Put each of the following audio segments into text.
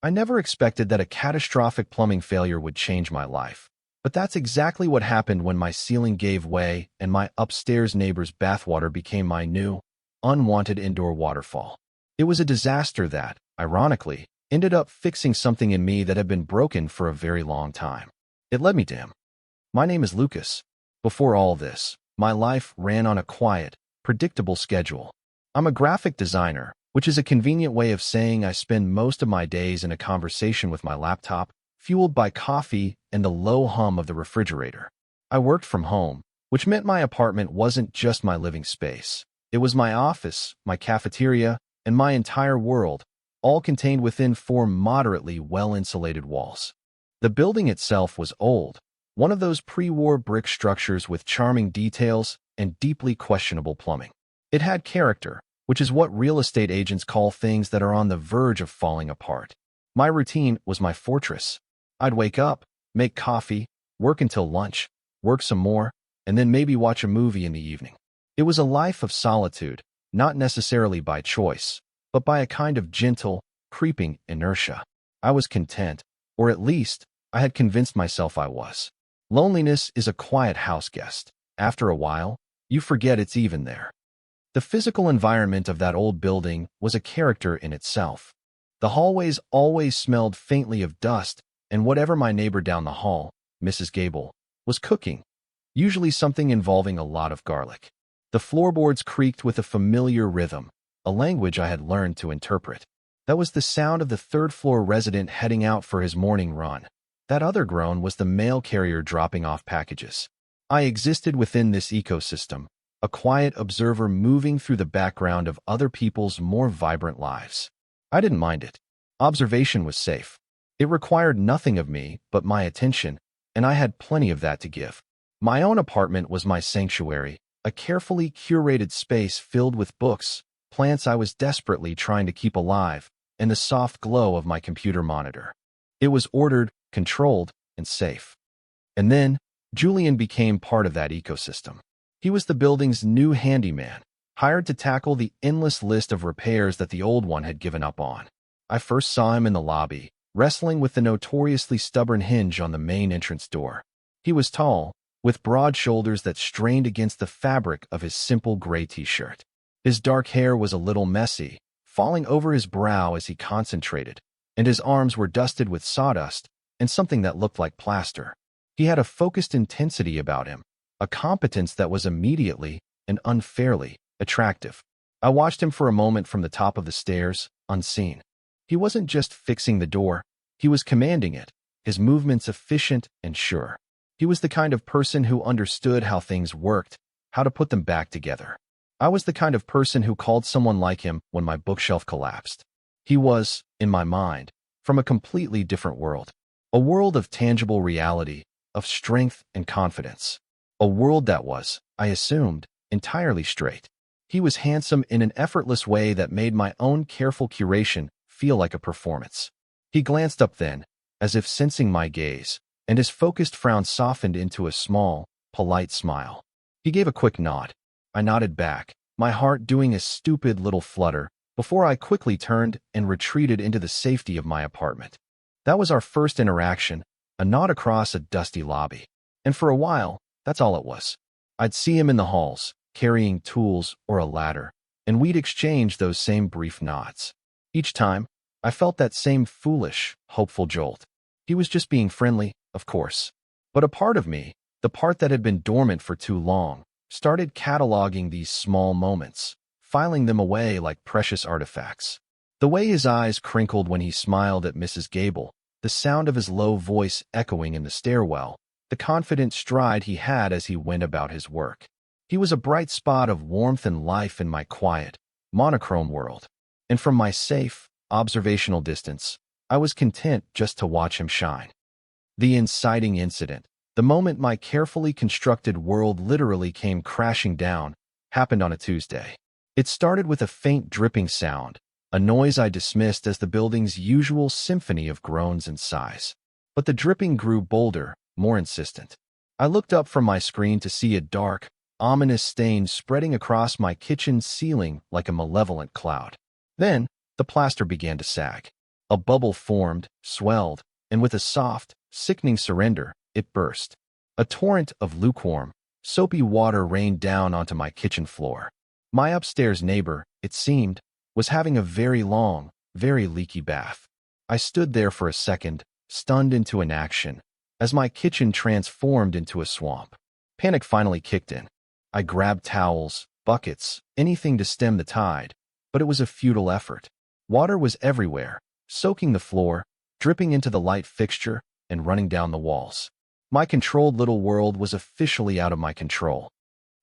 I never expected that a catastrophic plumbing failure would change my life. But that's exactly what happened when my ceiling gave way and my upstairs neighbor's bathwater became my new, unwanted indoor waterfall. It was a disaster that, ironically, ended up fixing something in me that had been broken for a very long time. It led me to him. My name is Lucas. Before all this, my life ran on a quiet, predictable schedule. I'm a graphic designer, which is a convenient way of saying I spend most of my days in a conversation with my laptop, fueled by coffee and the low hum of the refrigerator. I worked from home, which meant my apartment wasn't just my living space. It was my office, my cafeteria, and my entire world, all contained within four moderately well-insulated walls. The building itself was old, one of those pre-war brick structures with charming details and deeply questionable plumbing. It had character, which is what real estate agents call things that are on the verge of falling apart. My routine was my fortress. I'd wake up, make coffee, work until lunch, work some more, and then maybe watch a movie in the evening. It was a life of solitude, not necessarily by choice, but by a kind of gentle, creeping inertia. I was content, or at least, I had convinced myself I was. Loneliness is a quiet house guest. After a while, you forget it's even there. The physical environment of that old building was a character in itself. The hallways always smelled faintly of dust, and whatever my neighbor down the hall, Mrs. Gable, was cooking, usually something involving a lot of garlic. The floorboards creaked with a familiar rhythm, a language I had learned to interpret. That was the sound of the third-floor resident heading out for his morning run. That other groan was the mail carrier dropping off packages. I existed within this ecosystem, a quiet observer moving through the background of other people's more vibrant lives. I didn't mind it. Observation was safe. It required nothing of me but my attention, and I had plenty of that to give. My own apartment was my sanctuary, a carefully curated space filled with books, plants I was desperately trying to keep alive, and the soft glow of my computer monitor. It was ordered, controlled, and safe. And then, Julian became part of that ecosystem. He was the building's new handyman, hired to tackle the endless list of repairs that the old one had given up on. I first saw him in the lobby, wrestling with the notoriously stubborn hinge on the main entrance door. He was tall, with broad shoulders that strained against the fabric of his simple gray t-shirt. His dark hair was a little messy, falling over his brow as he concentrated, and his arms were dusted with sawdust and something that looked like plaster. He had a focused intensity about him, a competence that was immediately and unfairly attractive. I watched him for a moment from the top of the stairs, unseen. He wasn't just fixing the door, he was commanding it, his movements efficient and sure. He was the kind of person who understood how things worked, how to put them back together. I was the kind of person who called someone like him when my bookshelf collapsed. He was, in my mind, from a completely different world. A world of tangible reality, of strength and confidence. A world that was, I assumed, entirely straight. He was handsome in an effortless way that made my own careful curation feel like a performance. He glanced up then, as if sensing my gaze, and his focused frown softened into a small, polite smile. He gave a quick nod. I nodded back, my heart doing a stupid little flutter, before I quickly turned and retreated into the safety of my apartment. That was our first interaction, a nod across a dusty lobby. And for a while, that's all it was. I'd see him in the halls, carrying tools or a ladder, and we'd exchange those same brief nods. Each time, I felt that same foolish, hopeful jolt. He was just being friendly, of course. But a part of me, the part that had been dormant for too long, started cataloging these small moments, filing them away like precious artifacts. The way his eyes crinkled when he smiled at Mrs. Gable, the sound of his low voice echoing in the stairwell, the confident stride he had as he went about his work. He was a bright spot of warmth and life in my quiet, monochrome world. And from my safe, observational distance, I was content just to watch him shine. The inciting incident, the moment my carefully constructed world literally came crashing down, happened on a Tuesday. It started with a faint dripping sound, a noise I dismissed as the building's usual symphony of groans and sighs. But the dripping grew bolder, more insistent. I looked up from my screen to see a dark, ominous stain spreading across my kitchen ceiling like a malevolent cloud. Then, the plaster began to sag. A bubble formed, swelled, and with a soft, sickening surrender, it burst. A torrent of lukewarm, soapy water rained down onto my kitchen floor. My upstairs neighbor, it seemed, was having a very long, very leaky bath. I stood there for a second, stunned into inaction, as my kitchen transformed into a swamp. Panic finally kicked in. I grabbed towels, buckets, anything to stem the tide, but it was a futile effort. Water was everywhere, soaking the floor, dripping into the light fixture, and running down the walls. My controlled little world was officially out of my control.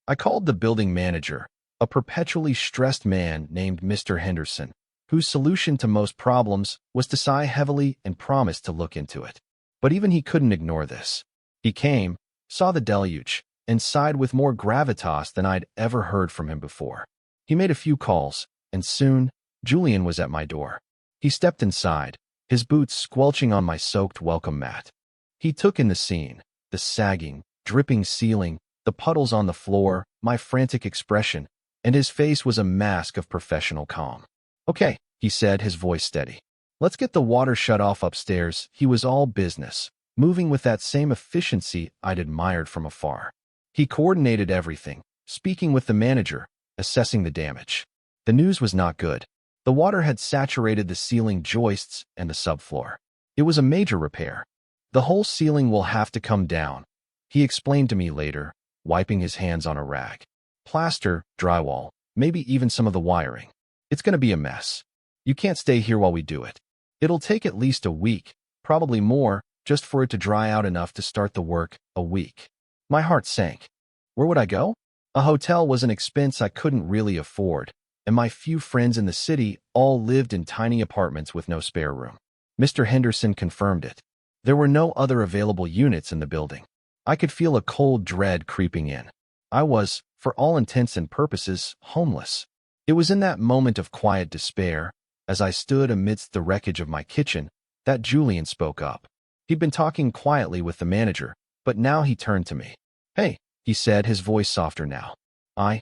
I called the building manager, a perpetually stressed man named Mr. Henderson, whose solution to most problems was to sigh heavily and promise to look into it. But even he couldn't ignore this. He came, saw the deluge, and sighed with more gravitas than I'd ever heard from him before. He made a few calls, and soon, Julian was at my door. He stepped inside, his boots squelching on my soaked welcome mat. He took in the scene, the sagging, dripping ceiling, the puddles on the floor, my frantic expression, and his face was a mask of professional calm. "Okay," he said, his voice steady. "Let's get the water shut off upstairs." He was all business, moving with that same efficiency I'd admired from afar. He coordinated everything, speaking with the manager, assessing the damage. The news was not good. The water had saturated the ceiling joists and the subfloor. It was a major repair. "The whole ceiling will have to come down," he explained to me later, wiping his hands on a rag. "Plaster, drywall, maybe even some of the wiring. It's going to be a mess. You can't stay here while we do it. It'll take at least a week, probably more, just for it to dry out enough to start the work. A week." My heart sank. Where would I go? A hotel was an expense I couldn't really afford, and my few friends in the city all lived in tiny apartments with no spare room. Mr. Henderson confirmed it. There were no other available units in the building. I could feel a cold dread creeping in. I was, for all intents and purposes, homeless. It was in that moment of quiet despair, as I stood amidst the wreckage of my kitchen, that Julian spoke up. He'd been talking quietly with the manager, but now he turned to me. "Hey," he said, his voice softer now. I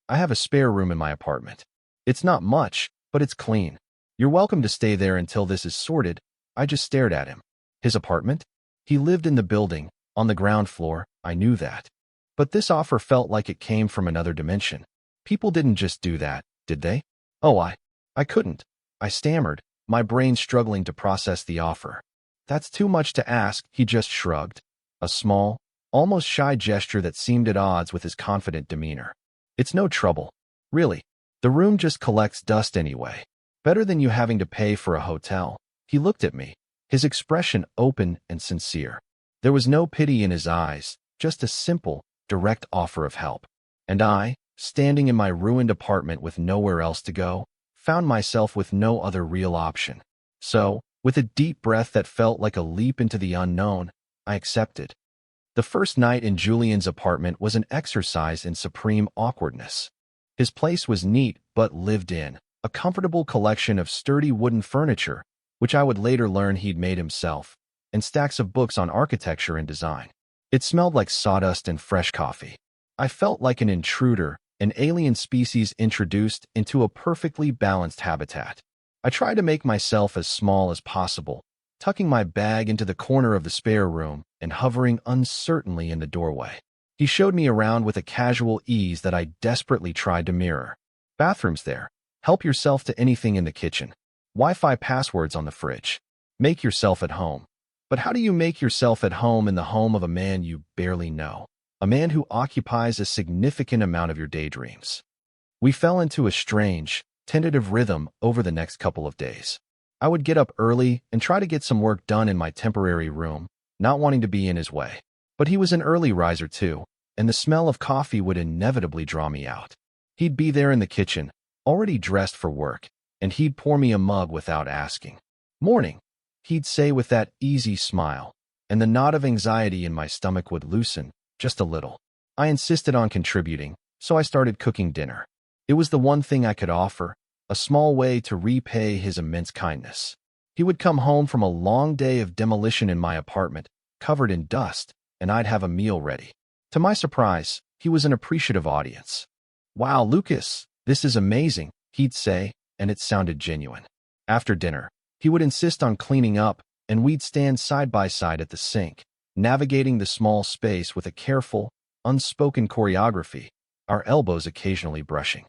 have a spare room in my apartment. It's not much, but it's clean. You're welcome to stay there until this is sorted." I just stared at him. His apartment? He lived in the building, on the ground floor, I knew that. But this offer felt like it came from another dimension. People didn't just do that, did they? "Oh, I couldn't," I stammered, my brain struggling to process the offer. "That's too much to ask," he just shrugged. A small, almost shy gesture that seemed at odds with his confident demeanor. "It's no trouble. Really. The room just collects dust anyway. Better than you having to pay for a hotel." He looked at me, his expression open and sincere. There was no pity in his eyes, just a simple, direct offer of help. And I, standing in my ruined apartment with nowhere else to go, found myself with no other real option. So, with a deep breath that felt like a leap into the unknown, I accepted. The first night in Julian's apartment was an exercise in supreme awkwardness. His place was neat but lived in, a comfortable collection of sturdy wooden furniture, which I would later learn he'd made himself, and stacks of books on architecture and design. It smelled like sawdust and fresh coffee. I felt like an intruder, an alien species introduced into a perfectly balanced habitat. I tried to make myself as small as possible, tucking my bag into the corner of the spare room and hovering uncertainly in the doorway. He showed me around with a casual ease that I desperately tried to mirror. "Bathroom's there. Help yourself to anything in the kitchen. Wi-Fi passwords on the fridge. Make yourself at home." But how do you make yourself at home in the home of a man you barely know? A man who occupies a significant amount of your daydreams. We fell into a strange, tentative rhythm over the next couple of days. I would get up early and try to get some work done in my temporary room, not wanting to be in his way. But he was an early riser too, and the smell of coffee would inevitably draw me out. He'd be there in the kitchen, already dressed for work, and he'd pour me a mug without asking. "Morning," he'd say with that easy smile, and the knot of anxiety in my stomach would loosen, just a little. I insisted on contributing, so I started cooking dinner. It was the one thing I could offer, a small way to repay his immense kindness. He would come home from a long day of demolition in my apartment, covered in dust, and I'd have a meal ready. To my surprise, he was an appreciative audience. "Wow, Lucas, this is amazing," he'd say, and it sounded genuine. After dinner, He would insist on cleaning up, and we'd stand side by side at the sink, navigating the small space with a careful, unspoken choreography, our elbows occasionally brushing.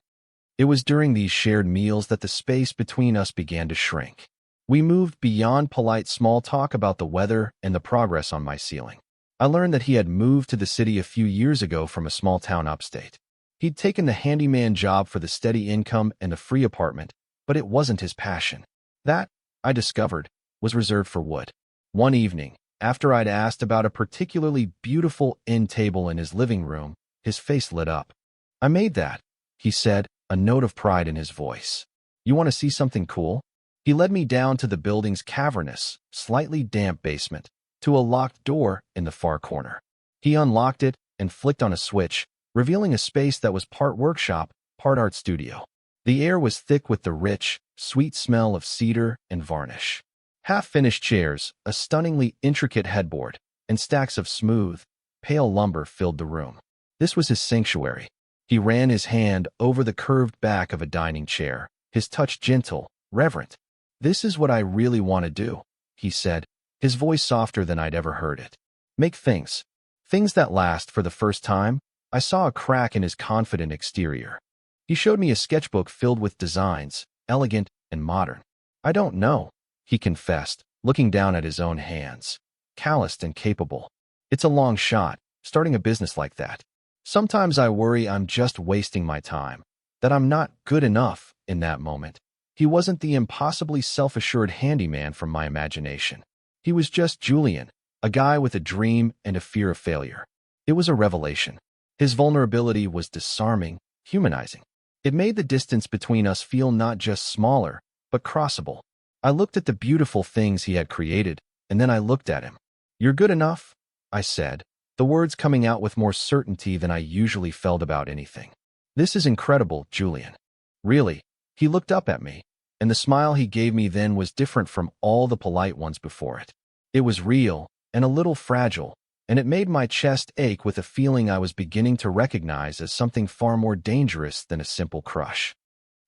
It was during these shared meals that the space between us began to shrink. We moved beyond polite small talk about the weather and the progress on my ceiling. I learned that he had moved to the city a few years ago from a small town upstate. He'd taken the handyman job for the steady income and the free apartment, but it wasn't his passion. That, I discovered, was reserved for wood. One evening, after I'd asked about a particularly beautiful end table in his living room, his face lit up. "I made that," he said, a note of pride in his voice. "You want to see something cool?" He led me down to the building's cavernous, slightly damp basement, to a locked door in the far corner. He unlocked it and flicked on a switch, revealing a space that was part workshop, part art studio. The air was thick with the rich, sweet smell of cedar and varnish. Half-finished chairs, a stunningly intricate headboard, and stacks of smooth, pale lumber filled the room. This was his sanctuary. He ran his hand over the curved back of a dining chair, his touch gentle, reverent. "This is what I really want to do," he said, his voice softer than I'd ever heard it. "Make things. Things that last." For the first time, I saw a crack in his confident exterior. He showed me a sketchbook filled with designs, elegant and modern. "I don't know," he confessed, looking down at his own hands. "Calloused and capable. It's a long shot, starting a business like that. Sometimes I worry I'm just wasting my time, that I'm not good enough." In that moment, he wasn't the impossibly self-assured handyman from my imagination. He was just Julian, a guy with a dream and a fear of failure. It was a revelation. His vulnerability was disarming, humanizing. It made the distance between us feel not just smaller, but crossable. I looked at the beautiful things he had created, and then I looked at him. "You're good enough," I said, the words coming out with more certainty than I usually felt about anything. "This is incredible, Julian." "Really?" He looked up at me, and the smile he gave me then was different from all the polite ones before it. It was real and a little fragile, and it made my chest ache with a feeling I was beginning to recognize as something far more dangerous than a simple crush.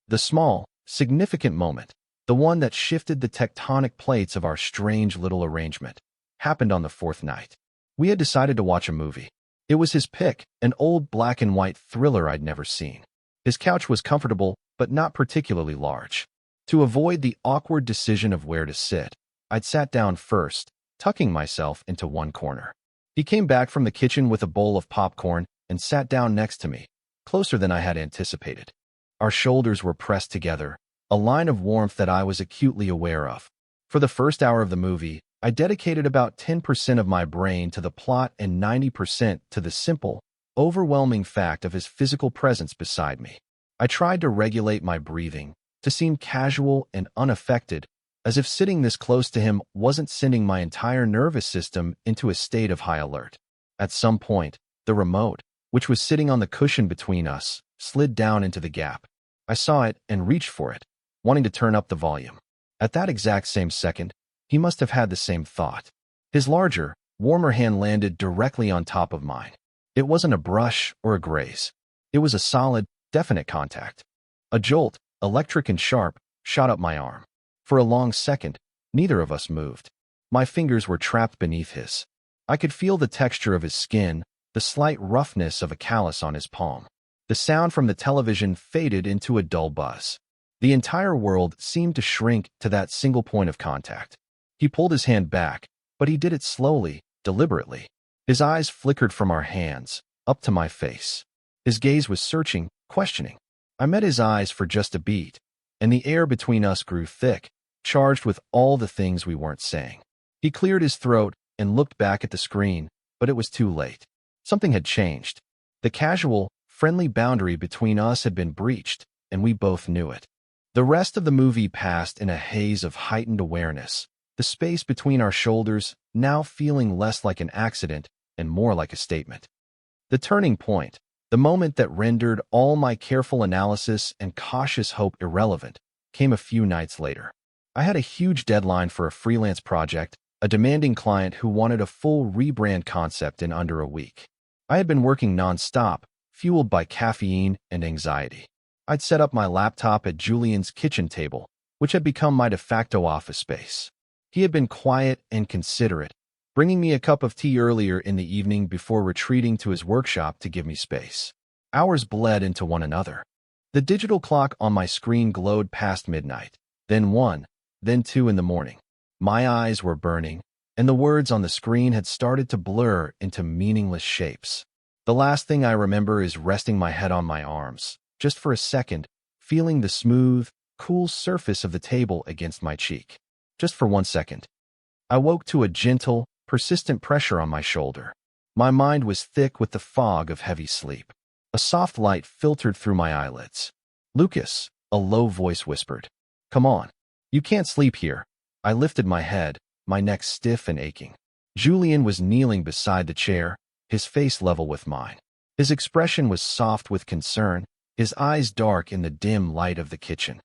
The small, significant moment, the one that shifted the tectonic plates of our strange little arrangement, happened on the fourth night. We had decided to watch a movie. It was his pick, an old black-and-white thriller I'd never seen. His couch was comfortable, but not particularly large. To avoid the awkward decision of where to sit, I'd sat down first, tucking myself into one corner. He came back from the kitchen with a bowl of popcorn and sat down next to me, closer than I had anticipated. Our shoulders were pressed together, a line of warmth that I was acutely aware of. For the first hour of the movie, I dedicated about 10% of my brain to the plot and 90% to the simple, overwhelming fact of his physical presence beside me. I tried to regulate my breathing, to seem casual and unaffected, as if sitting this close to him wasn't sending my entire nervous system into a state of high alert. At some point, the remote, which was sitting on the cushion between us, slid down into the gap. I saw it and reached for it, wanting to turn up the volume. At that exact same second, he must have had the same thought. His larger, warmer hand landed directly on top of mine. It wasn't a brush or a graze. It was a solid, definite contact. A jolt, electric and sharp, shot up my arm. For a long second, neither of us moved. My fingers were trapped beneath his. I could feel the texture of his skin, the slight roughness of a callus on his palm. The sound from the television faded into a dull buzz. The entire world seemed to shrink to that single point of contact. He pulled his hand back, but he did it slowly, deliberately. His eyes flickered from our hands, up to my face. His gaze was searching, questioning. I met his eyes for just a beat, and the air between us grew thick, charged with all the things we weren't saying. He cleared his throat and looked back at the screen, but it was too late. Something had changed. The casual, friendly boundary between us had been breached, and we both knew it. The rest of the movie passed in a haze of heightened awareness, the space between our shoulders now feeling less like an accident and more like a statement. The turning point, the moment that rendered all my careful analysis and cautious hope irrelevant, came a few nights later. I had a huge deadline for a freelance project, a demanding client who wanted a full rebrand concept in under a week. I had been working non-stop, fueled by caffeine and anxiety. I'd set up my laptop at Julian's kitchen table, which had become my de facto office space. He had been quiet and considerate, bringing me a cup of tea earlier in the evening before retreating to his workshop to give me space. Hours bled into one another. The digital clock on my screen glowed past midnight, then 1, then 2 in the morning. My eyes were burning, and the words on the screen had started to blur into meaningless shapes. The last thing I remember is resting my head on my arms, just for a second, feeling the smooth, cool surface of the table against my cheek. Just for 1 second. I woke to a gentle, persistent pressure on my shoulder. My mind was thick with the fog of heavy sleep. A soft light filtered through my eyelids. "Lucas," a low voice whispered. "Come on. You can't sleep here." I lifted my head, my neck stiff and aching. Julian was kneeling beside the chair, his face level with mine. His expression was soft with concern, his eyes dark in the dim light of the kitchen.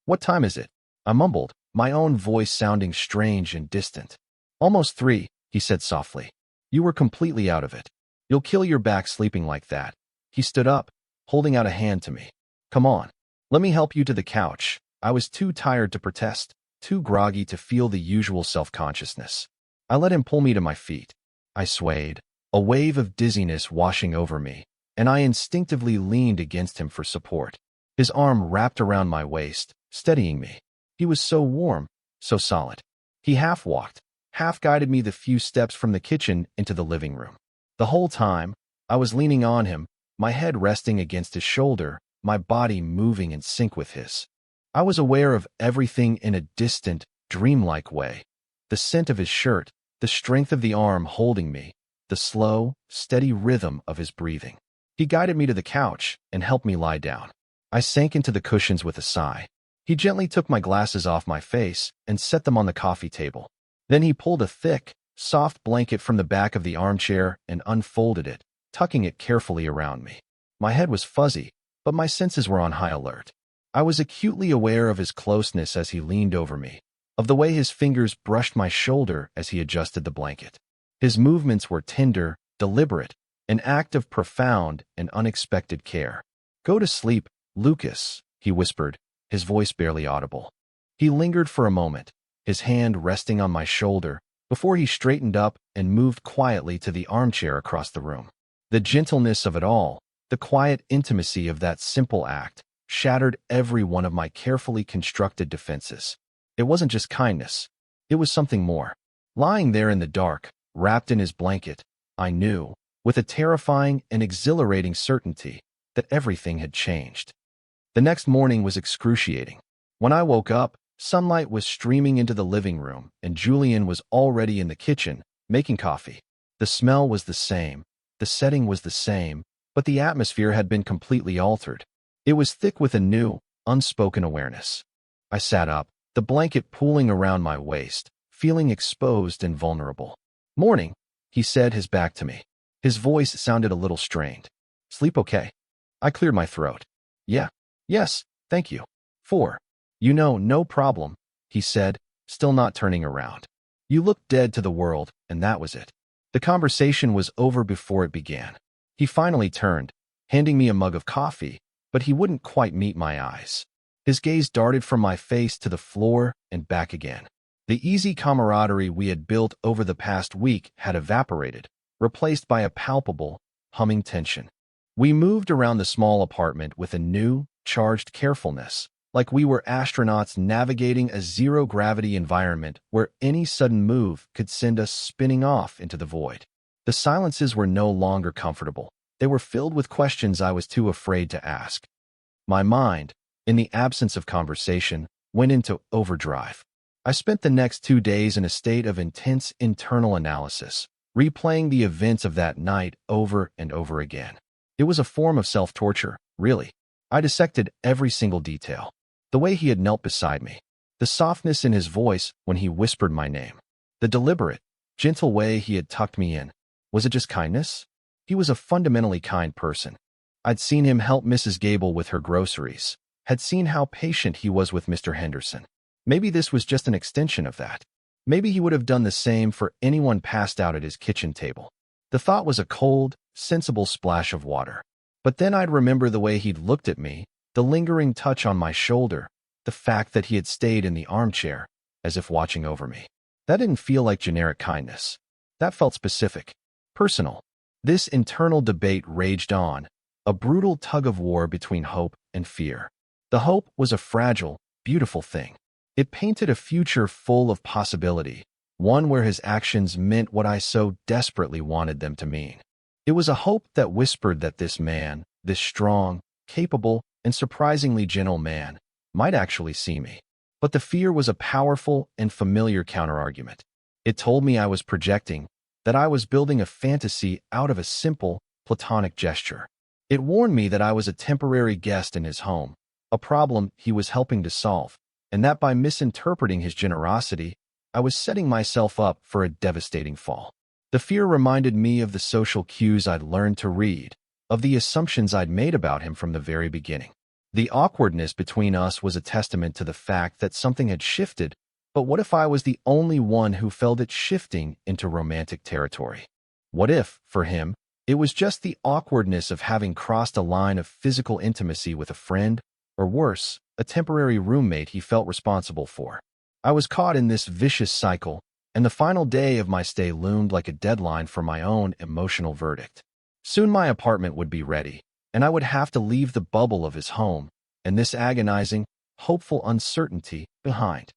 What time is it?" I mumbled, my own voice sounding strange and distant. "Almost 3, he said softly. "You were completely out of it. You'll kill your back sleeping like that." He stood up, holding out a hand to me. "Come on. Let me help you to the couch." I was too tired to protest, too groggy to feel the usual self-consciousness. I let him pull me to my feet. I swayed, a wave of dizziness washing over me, and I instinctively leaned against him for support. His arm wrapped around my waist, steadying me. He was so warm, so solid. He half-walked, half-guided me the few steps from the kitchen into the living room. The whole time, I was leaning on him, my head resting against his shoulder, my body moving in sync with his. I was aware of everything in a distant, dreamlike way. The scent of his shirt, the strength of the arm holding me, the slow, steady rhythm of his breathing. He guided me to the couch and helped me lie down. I sank into the cushions with a sigh. He gently took my glasses off my face and set them on the coffee table. Then he pulled a thick, soft blanket from the back of the armchair and unfolded it, tucking it carefully around me. My head was fuzzy, but my senses were on high alert. I was acutely aware of his closeness as he leaned over me, of the way his fingers brushed my shoulder as he adjusted the blanket. His movements were tender, deliberate, an act of profound and unexpected care. "Go to sleep, Lucas," he whispered, his voice barely audible. He lingered for a moment, his hand resting on my shoulder, before he straightened up and moved quietly to the armchair across the room. The gentleness of it all, the quiet intimacy of that simple act, shattered every one of my carefully constructed defenses. It wasn't just kindness. It was something more. Lying there in the dark, wrapped in his blanket, I knew, with a terrifying and exhilarating certainty, that everything had changed. The next morning was excruciating. When I woke up, sunlight was streaming into the living room, and Julian was already in the kitchen, making coffee. The smell was the same, the setting was the same, but the atmosphere had been completely altered. It was thick with a new, unspoken awareness. I sat up, the blanket pooling around my waist, feeling exposed and vulnerable. "Morning," he said, his back to me. His voice sounded a little strained. "Sleep okay?" I cleared my throat. Yes, thank you." 4. No problem," he said, still not turning around. "You looked dead to the world, and that was it." The conversation was over before it began. He finally turned, handing me a mug of coffee, but he wouldn't quite meet my eyes. His gaze darted from my face to the floor and back again. The easy camaraderie we had built over the past week had evaporated, replaced by a palpable, humming tension. We moved around the small apartment with a new, charged carefulness, like we were astronauts navigating a zero-gravity environment where any sudden move could send us spinning off into the void. The silences were no longer comfortable. They were filled with questions I was too afraid to ask. My mind, in the absence of conversation, went into overdrive. I spent the next 2 days in a state of intense internal analysis, replaying the events of that night over and over again. It was a form of self-torture, really. I dissected every single detail. The way he had knelt beside me, the softness in his voice when he whispered my name, the deliberate, gentle way he had tucked me in. Was it just kindness? He was a fundamentally kind person. I'd seen him help Mrs. Gable with her groceries, had seen how patient he was with Mr. Henderson. Maybe this was just an extension of that. Maybe he would have done the same for anyone passed out at his kitchen table. The thought was a cold, sensible splash of water. But then I'd remember the way he'd looked at me, the lingering touch on my shoulder, the fact that he had stayed in the armchair, as if watching over me. That didn't feel like generic kindness. That felt specific, personal. This internal debate raged on, a brutal tug-of-war between hope and fear. The hope was a fragile, beautiful thing. It painted a future full of possibility, one where his actions meant what I so desperately wanted them to mean. It was a hope that whispered that this man, this strong, capable, and surprisingly gentle man, might actually see me. But the fear was a powerful and familiar counterargument. It told me I was projecting, that I was building a fantasy out of a simple, platonic gesture. It warned me that I was a temporary guest in his home, a problem he was helping to solve, and that by misinterpreting his generosity, I was setting myself up for a devastating fall. The fear reminded me of the social cues I'd learned to read, of the assumptions I'd made about him from the very beginning. The awkwardness between us was a testament to the fact that something had shifted, but what if I was the only one who felt it shifting into romantic territory? What if, for him, it was just the awkwardness of having crossed a line of physical intimacy with a friend, or worse, a temporary roommate he felt responsible for? I was caught in this vicious cycle, and the final day of my stay loomed like a deadline for my own emotional verdict. Soon my apartment would be ready, and I would have to leave the bubble of his home, and this agonizing, hopeful uncertainty behind.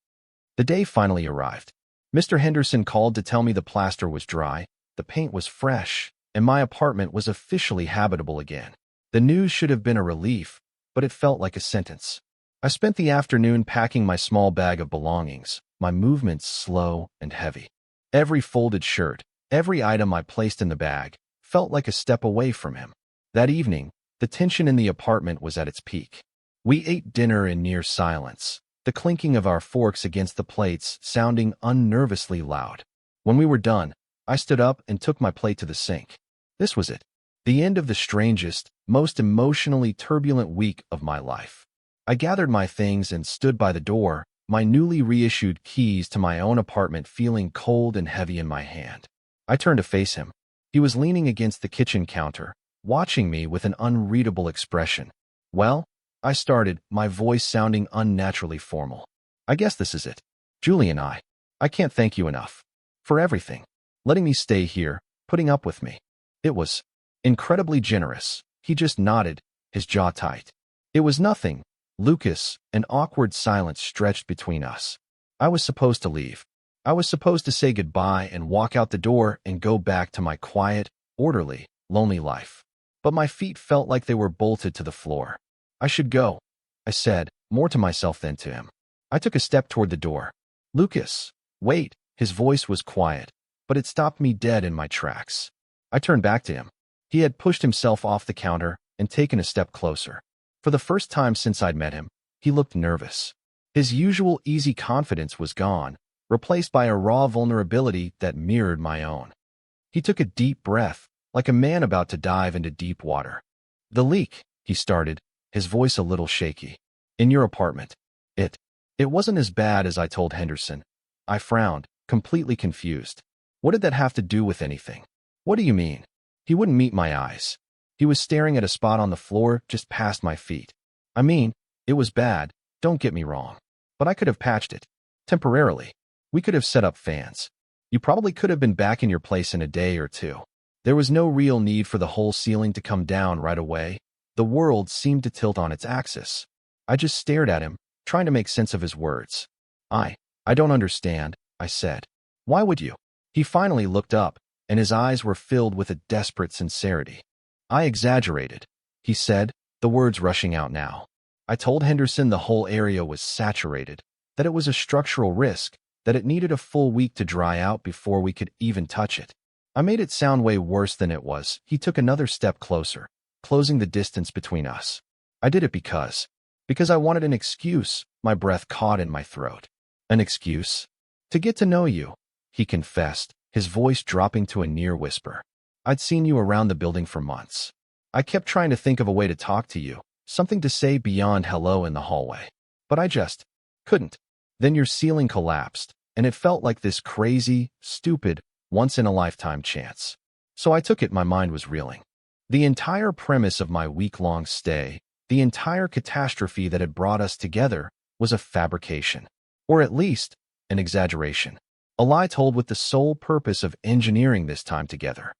The day finally arrived. Mr. Henderson called to tell me the plaster was dry, the paint was fresh, and my apartment was officially habitable again. The news should have been a relief, but it felt like a sentence. I spent the afternoon packing my small bag of belongings, my movements slow and heavy. Every folded shirt, every item I placed in the bag, felt like a step away from him. That evening, the tension in the apartment was at its peak. We ate dinner in near silence, the clinking of our forks against the plates sounding unnervously loud. When we were done, I stood up and took my plate to the sink. This was it. The end of the strangest, most emotionally turbulent week of my life. I gathered my things and stood by the door, my newly reissued keys to my own apartment feeling cold and heavy in my hand. I turned to face him. He was leaning against the kitchen counter, watching me with an unreadable expression. "Well," I started, my voice sounding unnaturally formal. "I guess this is it. Julie and I can't thank you enough. For everything. Letting me stay here, putting up with me. It was incredibly generous." He just nodded, his jaw tight. "It was nothing, Lucas." An awkward silence stretched between us. I was supposed to leave. I was supposed to say goodbye and walk out the door and go back to my quiet, orderly, lonely life. But my feet felt like they were bolted to the floor. "I should go," I said, more to myself than to him. I took a step toward the door. "Lucas, wait." His voice was quiet, but it stopped me dead in my tracks. I turned back to him. He had pushed himself off the counter and taken a step closer. For the first time since I'd met him, he looked nervous. His usual easy confidence was gone, replaced by a raw vulnerability that mirrored my own. He took a deep breath, like a man about to dive into deep water. "The leak," he started, his voice a little shaky. "In your apartment. It wasn't as bad as I told Henderson." I frowned, completely confused. What did that have to do with anything? "What do you mean?" He wouldn't meet my eyes. He was staring at a spot on the floor just past my feet. "I mean, it was bad, don't get me wrong. But I could have patched it. Temporarily. We could have set up fans. You probably could have been back in your place in a day or two. There was no real need for the whole ceiling to come down right away. The world seemed to tilt on its axis." I just stared at him, trying to make sense of his words. I don't understand," I said. "Why would you?" He finally looked up, and his eyes were filled with a desperate sincerity. "I exaggerated," he said, the words rushing out now. "I told Henderson the whole area was saturated, that it was a structural risk, that it needed a full week to dry out before we could even touch it. I made it sound way worse than it was." He took another step closer, closing the distance between us. "I did it because I wanted an excuse." My breath caught in my throat. "An excuse?" "To get to know you," he confessed, his voice dropping to a near whisper. "I'd seen you around the building for months. I kept trying to think of a way to talk to you, something to say beyond hello in the hallway. But I just couldn't. Then your ceiling collapsed, and it felt like this crazy, stupid, once-in-a-lifetime chance. So I took it. My mind was reeling. The entire premise of my week-long stay, the entire catastrophe that had brought us together, was a fabrication, or at least an exaggeration. A lie told with the sole purpose of engineering this time together.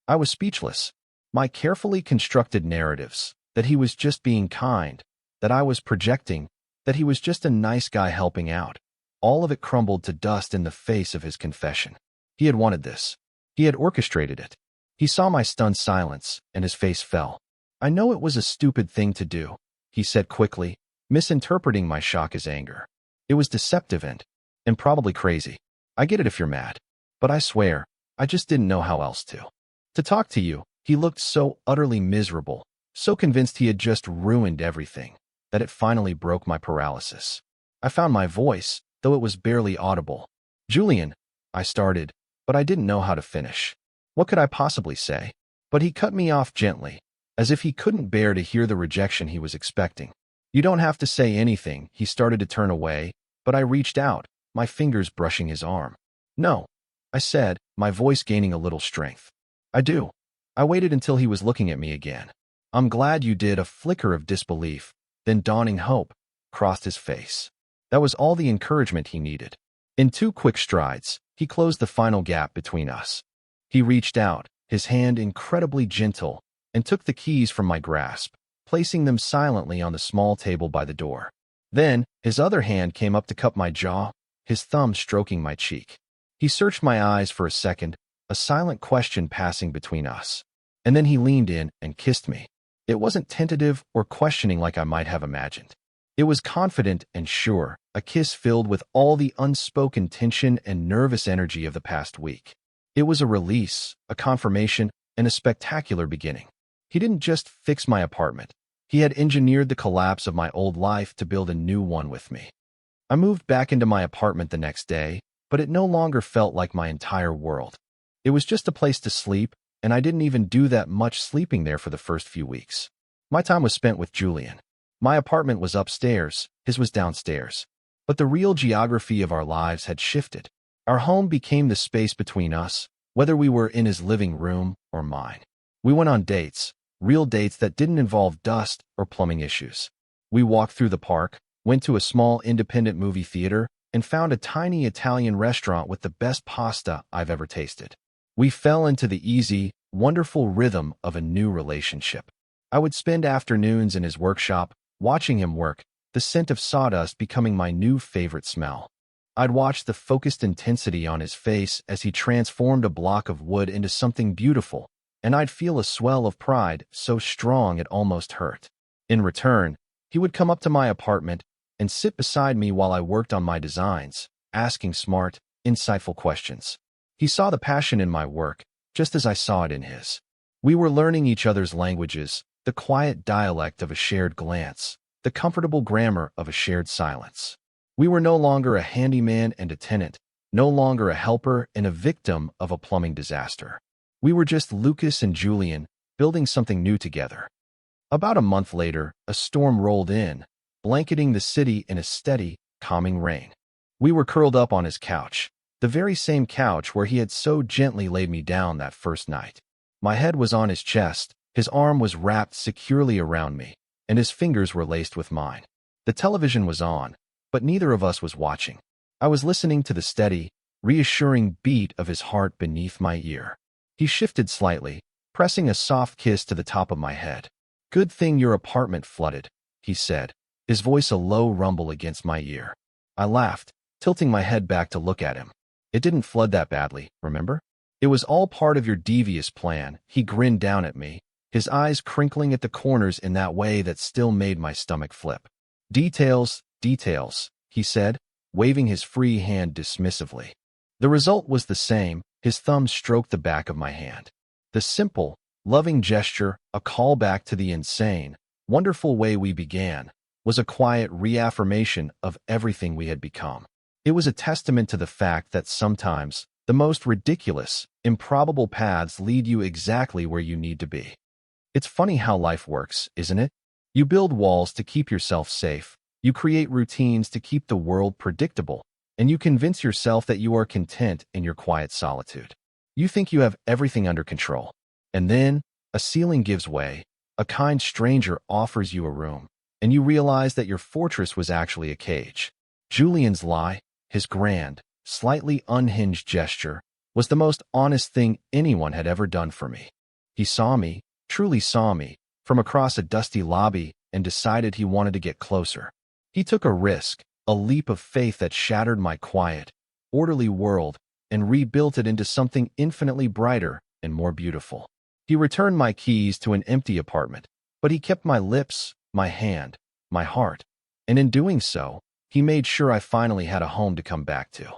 I was speechless. My carefully constructed narratives, that he was just being kind, that I was projecting, that he was just a nice guy helping out, all of it crumbled to dust in the face of his confession. He had wanted this. He had orchestrated it. He saw my stunned silence, and his face fell. I know it was a stupid thing to do, he said quickly, misinterpreting my shock as anger. It was deceptive and probably crazy. I get it if you're mad. But I swear, I just didn't know how else to. To talk to you, he looked so utterly miserable, so convinced he had just ruined everything, that it finally broke my paralysis. I found my voice, though it was barely audible. Julian, I started, but I didn't know how to finish. What could I possibly say? But he cut me off gently, as if he couldn't bear to hear the rejection he was expecting. You don't have to say anything. He started to turn away, but I reached out, my fingers brushing his arm. No, I said, my voice gaining a little strength. I do. I waited until he was looking at me again. I'm glad you did. A flicker of disbelief, then dawning hope, crossed his face. That was all the encouragement he needed. In 2 quick strides, he closed the final gap between us. He reached out, his hand incredibly gentle, and took the keys from my grasp, placing them silently on the small table by the door. Then, his other hand came up to cup my jaw, his thumb stroking my cheek. He searched my eyes for a second, a silent question passing between us. And then he leaned in and kissed me. It wasn't tentative or questioning like I might have imagined. It was confident and sure, a kiss filled with all the unspoken tension and nervous energy of the past week. It was a release, a confirmation, and a spectacular beginning. He didn't just fix my apartment. He had engineered the collapse of my old life to build a new one with me. I moved back into my apartment the next day, but it no longer felt like my entire world. It was just a place to sleep, and I didn't even do that much sleeping there for the first few weeks. My time was spent with Julian. My apartment was upstairs, his was downstairs. But the real geography of our lives had shifted. Our home became the space between us, whether we were in his living room or mine. We went on dates, real dates that didn't involve dust or plumbing issues. We walked through the park, went to a small independent movie theater, and found a tiny Italian restaurant with the best pasta I've ever tasted. We fell into the easy, wonderful rhythm of a new relationship. I would spend afternoons in his workshop, watching him work, the scent of sawdust becoming my new favorite smell. I'd watch the focused intensity on his face as he transformed a block of wood into something beautiful, and I'd feel a swell of pride so strong it almost hurt. In return, he would come up to my apartment and sit beside me while I worked on my designs, asking smart, insightful questions. He saw the passion in my work, just as I saw it in his. We were learning each other's languages, the quiet dialect of a shared glance, the comfortable grammar of a shared silence. We were no longer a handyman and a tenant, no longer a helper and a victim of a plumbing disaster. We were just Lucas and Julian, building something new together. About a month later, a storm rolled in, blanketing the city in a steady, calming rain. We were curled up on his couch, the very same couch where he had so gently laid me down that first night. My head was on his chest, his arm was wrapped securely around me, and his fingers were laced with mine. The television was on, but neither of us was watching. I was listening to the steady, reassuring beat of his heart beneath my ear. He shifted slightly, pressing a soft kiss to the top of my head. "Good thing your apartment flooded," he said, his voice a low rumble against my ear. I laughed, tilting my head back to look at him. "It didn't flood that badly, remember? It was all part of your devious plan." He grinned down at me, his eyes crinkling at the corners in that way that still made my stomach flip. "Details, details," he said, waving his free hand dismissively. The result was the same. His thumb stroked the back of my hand. The simple, loving gesture, a callback to the insane, wonderful way we began, was a quiet reaffirmation of everything we had become. It was a testament to the fact that sometimes the most ridiculous, improbable paths lead you exactly where you need to be. It's funny how life works, isn't it? You build walls to keep yourself safe, you create routines to keep the world predictable, and you convince yourself that you are content in your quiet solitude. You think you have everything under control. And then, a ceiling gives way, a kind stranger offers you a room, and you realize that your fortress was actually a cage. Julian's lie, his grand, slightly unhinged gesture, was the most honest thing anyone had ever done for me. He saw me, truly saw me, from across a dusty lobby and decided he wanted to get closer. He took a risk, a leap of faith that shattered my quiet, orderly world and rebuilt it into something infinitely brighter and more beautiful. He returned my keys to an empty apartment, but he kept my lips, my hand, my heart, and in doing so, he made sure I finally had a home to come back to.